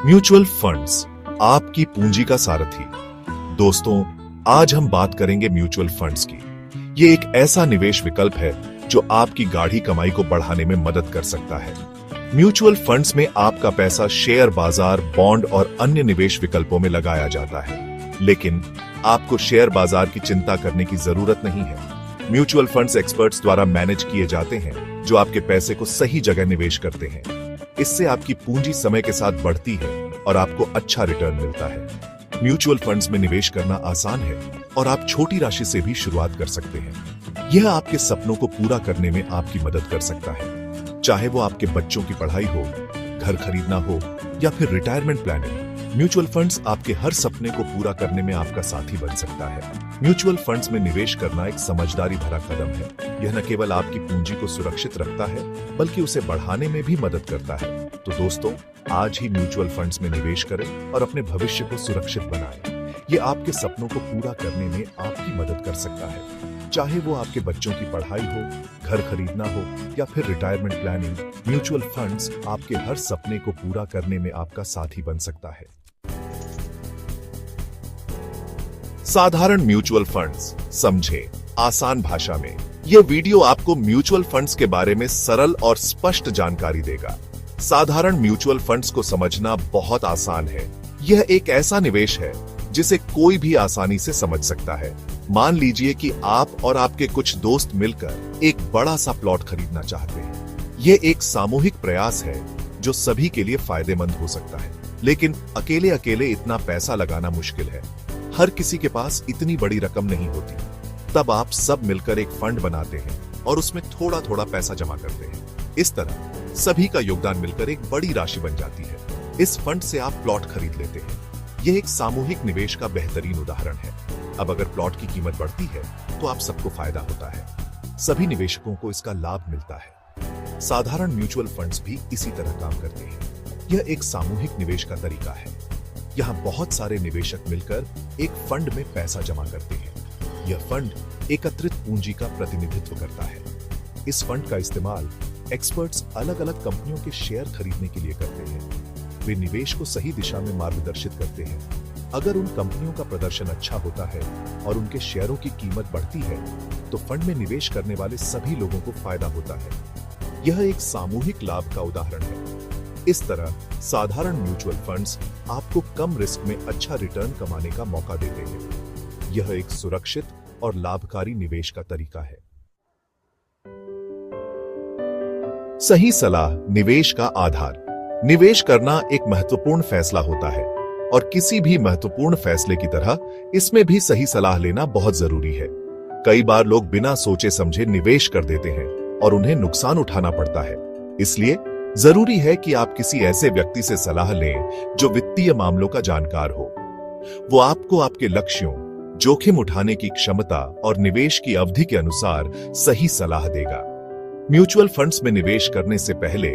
Mutual funds आपकी पूंजी का सारथी। दोस्तों, आज हम बात करेंगे म्यूचुअल फंड्स की। ये एक ऐसा निवेश विकल्प है जो आपकी गाढ़ी कमाई को बढ़ाने में मदद कर सकता है। म्यूचुअल फंड्स में आपका पैसा शेयर बाजार, बॉन्ड और अन्य निवेश विकल्पों में लगाया जाता है, लेकिन आपको शेयर बाजार की चिंता करने की जरूरत नहीं है। म्यूचुअल फंड्स एक्सपर्ट्स द्वारा मैनेज किए जाते हैं, जो आपके पैसे को सही जगह निवेश करते हैं। इससे आपकी पूंजी समय के साथ बढ़ती है और आपको अच्छा रिटर्न मिलता है। म्यूचुअल फंड्स में निवेश करना आसान है और आप छोटी राशि से भी शुरुआत कर सकते हैं। यह आपके सपनों को पूरा करने में आपकी मदद कर सकता है, चाहे वो आपके बच्चों की पढ़ाई हो, घर खरीदना हो या फिर रिटायरमेंट प्लानिंग। म्यूचुअल फंड्स आपके हर सपने को पूरा करने में आपका साथी बन सकता है। म्यूचुअल फंड्स में निवेश करना एक समझदारी भरा कदम है। यह न केवल आपकी पूंजी को सुरक्षित रखता है, बल्कि उसे बढ़ाने में भी मदद करता है। तो दोस्तों, आज ही म्यूचुअल फंड्स में निवेश करें और अपने भविष्य को सुरक्षित बनाएं। ये आपके सपनों को पूरा करने में आपकी मदद कर सकता है, चाहे वो आपके बच्चों की पढ़ाई हो, घर खरीदना हो या फिर रिटायरमेंट प्लानिंग। म्यूचुअल फंड्स आपके हर सपने को पूरा करने में आपका साथी बन सकता है। साधारण म्यूचुअल फंड्स समझे आसान भाषा में। यह वीडियो आपको म्यूचुअल फंड्स के बारे में सरल और स्पष्ट जानकारी देगा। साधारण म्यूचुअल फंड्स को समझना बहुत आसान है। यह एक ऐसा निवेश है जिसे कोई भी आसानी से समझ सकता है। मान लीजिए कि आप और आपके कुछ दोस्त मिलकर एक बड़ा सा प्लॉट खरीदना चाहते हैं। यह एक सामूहिक प्रयास है जो सभी के लिए फायदेमंद हो सकता है, लेकिन अकेले अकेले इतना पैसा लगाना मुश्किल है। हर किसी के पास इतनी बड़ी रकम नहीं होती। तब आप सब मिलकर एक फंड बनाते हैं और उसमें थोड़ा थोड़ा पैसा जमा करते हैं। इस तरह सभी का योगदान मिलकर एक बड़ी राशि बन जाती है। इस फंड से आप प्लॉट खरीद लेते हैं। यह एक सामूहिक निवेश का बेहतरीन उदाहरण है। अब अगर प्लॉट की कीमत बढ़ती है तो आप सबको फायदा होता है। सभी निवेशकों को इसका लाभ मिलता है। साधारण म्यूचुअल फंड्स भी इसी तरह काम करते हैं। यह एक सामूहिक निवेश का तरीका है। यहाँ बहुत सारे निवेशक मिलकर एक फंड में पैसा जमा करते हैं। यह फंड एकत्रित पूंजी का प्रतिनिधित्व करता है। इस फंड का इस्तेमाल एक्सपर्ट्स अलग अलग कंपनियों के शेयर खरीदने के लिए करते हैं। वे निवेश को सही दिशा में मार्गदर्शित करते हैं। अगर उन कंपनियों का प्रदर्शन अच्छा होता है और उनके शेयरों की कीमत बढ़ती है, तो फंड में निवेश करने वाले सभी लोगों को फायदा होता है। यह एक सामूहिक लाभ का उदाहरण है। इस तरह साधारण म्यूचुअल फंड्स आपको कम रिस्क में अच्छा रिटर्न कमाने का मौका देते हैं। यह एक सुरक्षित और लाभकारी निवेश का तरीका है। सही सलाह निवेश का आधार। निवेश करना एक महत्वपूर्ण फैसला होता है और किसी भी महत्वपूर्ण फैसले की तरह इसमें भी सही सलाह लेना बहुत जरूरी है। कई बार लोग बिना सोचे समझे निवेश कर देते हैं और उन्हें नुकसान उठाना पड़ता है। इसलिए जरूरी है कि आप किसी ऐसे व्यक्ति से सलाह लें जो वित्तीय मामलों का जानकार हो। वो आपको आपके लक्ष्यों, जोखिम उठाने की क्षमता और निवेश की अवधि के अनुसार सही सलाह देगा। म्यूचुअल फंड्स में निवेश करने से पहले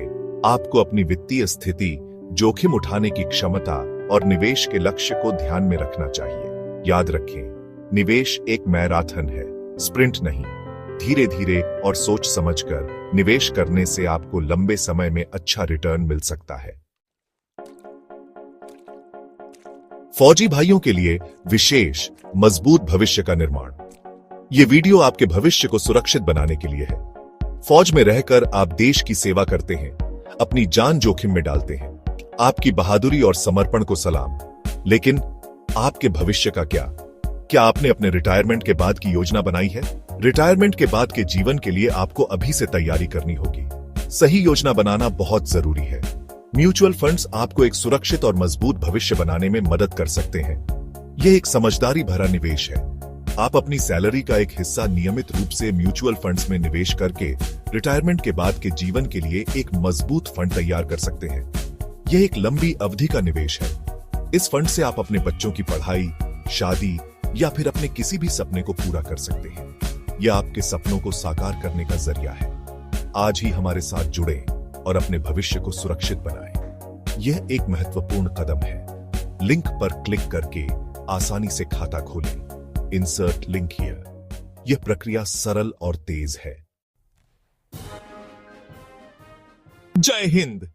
आपको अपनी वित्तीय स्थिति, जोखिम उठाने की क्षमता और निवेश के लक्ष्य को ध्यान में रखना चाहिए। याद रखें, निवेश एक मैराथन है, स्प्रिंट नहीं। धीरे धीरे और सोच समझकर निवेश करने से आपको लंबे समय में अच्छा रिटर्न मिल सकता है। फौजी भाइयों के लिए विशेष मजबूत भविष्य का निर्माण। यह वीडियो आपके भविष्य को सुरक्षित बनाने के लिए है। फौज में रहकर आप देश की सेवा करते हैं, अपनी जान जोखिम में डालते हैं। आपकी बहादुरी और समर्पण को सलाम। लेकिन आपके भविष्य का क्या? क्या आपने अपने रिटायरमेंट के बाद की योजना बनाई है? रिटायरमेंट के बाद के जीवन के लिए आपको अभी से तैयारी करनी होगी। सही योजना बनाना बहुत जरूरी है। म्यूचुअल फंड्स आपको एक सुरक्षित और मजबूत भविष्य बनाने में मदद कर सकते हैं। यह एक समझदारी भरा निवेश है। आप अपनी सैलरी का एक हिस्सा नियमित रूप से म्यूचुअल फंड्स में निवेश करके रिटायरमेंट के बाद के जीवन के लिए एक मजबूत फंड तैयार कर सकते हैं। यह एक लंबी अवधि का निवेश है। इस फंड से आप अपने बच्चों की पढ़ाई, शादी या फिर अपने किसी भी सपने को पूरा कर सकते हैं। यह आपके सपनों को साकार करने का जरिया है। आज ही हमारे साथ जुड़ें और अपने भविष्य को सुरक्षित बनाएं। यह एक महत्वपूर्ण कदम है। लिंक पर क्लिक करके आसानी से खाता खोलें। Insert link here. यह प्रक्रिया सरल और तेज है। जय हिंद।